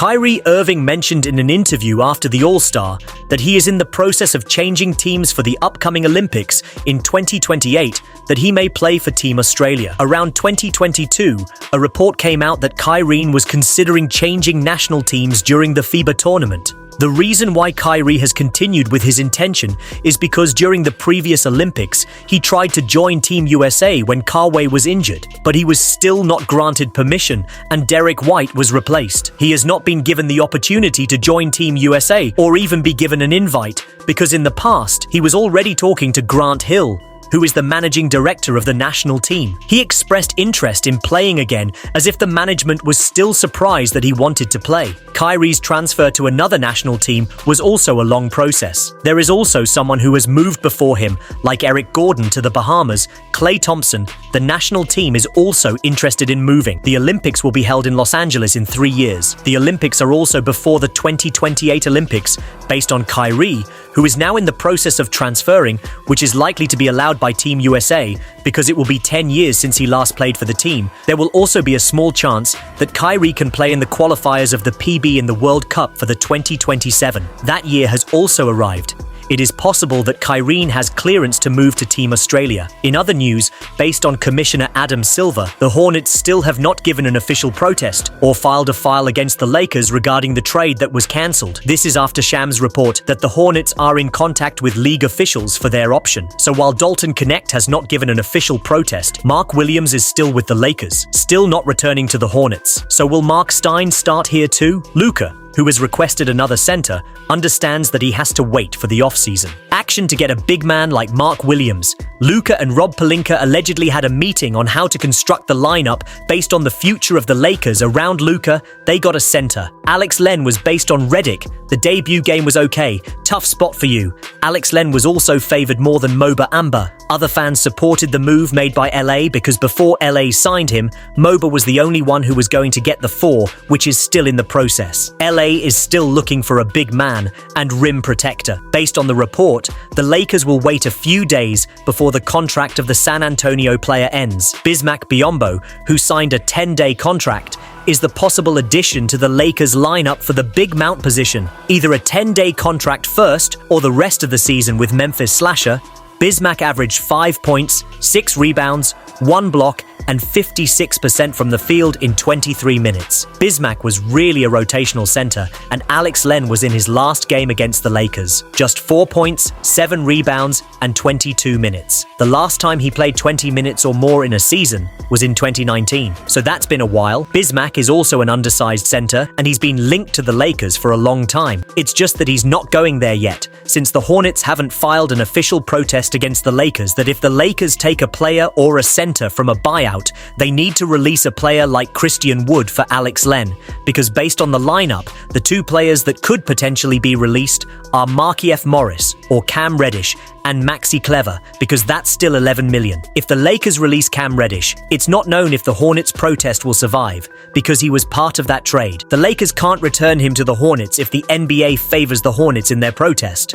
Kyrie Irving mentioned in an interview after the All-Star that he is in the process of changing teams for the upcoming Olympics in 2028, that he may play for Team Australia. Around 2022, a report came out that Kyrie was considering changing national teams during the FIBA tournament. The reason why Kyrie has continued with his intention is because during the previous Olympics, he tried to join Team USA when Kawhi was injured, but he was still not granted permission and Derek White was replaced. He has not been given the opportunity to join Team USA or even be given an invite, because in the past, he was already talking to Grant Hill, who is the managing director of the national team. He expressed interest in playing again, as if the management was still surprised that he wanted to play. Kyrie's transfer to another national team was also a long process. There is also someone who has moved before him, like Eric Gordon to the Bahamas. Klay Thompson, the national team, is also interested in moving. The Olympics will be held in Los Angeles in 3 years. The Olympics are also before the 2028 Olympics, based on Kyrie, who is now in the process of transferring, which is likely to be allowed by Team USA because it will be 10 years since he last played for the team. There will also be a small chance that Kyrie can play in the qualifiers of the PB in the World Cup for the 2027. That year has also arrived. It is possible that Kyrie has clearance to move to Team Australia. In other news, based on Commissioner Adam Silver, the Hornets still have not given an official protest or filed a file against the Lakers regarding the trade that was cancelled. This is after Shams' report that the Hornets are in contact with league officials for their option. So while Dalton Connect has not given an official protest, Mark Williams is still with the Lakers, still not returning to the Hornets. So will Mark Stein start here too? Luka, who has requested another center, understands that he has to wait for the offseason. Action to get a big man like Mark Williams. Luka and Rob Pelinka allegedly had a meeting on how to construct the lineup based on the future of the Lakers. Around Luka, they got a center. Alex Len was based on Redick. The debut game was okay. Tough spot for you. Alex Len was also favored more than Moba Amber. Other fans supported the move made by LA because before LA signed him, Moba was the only one who was going to get the 4, which is still in the process. LA is still looking for a big man and rim protector. Based on the report, the Lakers will wait a few days before the contract of the San Antonio player ends. Bismack Biyombo, who signed a 10-day contract, is the possible addition to the Lakers lineup for the big mount position. Either a 10-day contract first or the rest of the season with Memphis Slasher. Bismack averaged 5 points, 6 rebounds, 1 block, and 56% from the field in 23 minutes. Bismack was really a rotational center, and Alex Len was in his last game against the Lakers. Just 4 points, 7 rebounds, and 22 minutes. The last time he played 20 minutes or more in a season was in 2019, so that's been a while. Bismack is also an undersized center, and he's been linked to the Lakers for a long time. It's just that he's not going there yet, since the Hornets haven't filed an official protest against the Lakers that if the Lakers take a player or a center from a buyout, they need to release a player like Christian Wood for Alex Len, because based on the lineup, the 2 players that could potentially be released are Markieff Morris or Cam Reddish and Maxi Kleber, because that's still $11 million. If the Lakers release Cam Reddish, it's not known if the Hornets' protest will survive, because he was part of that trade. The Lakers can't return him to the Hornets if the NBA favors the Hornets in their protest.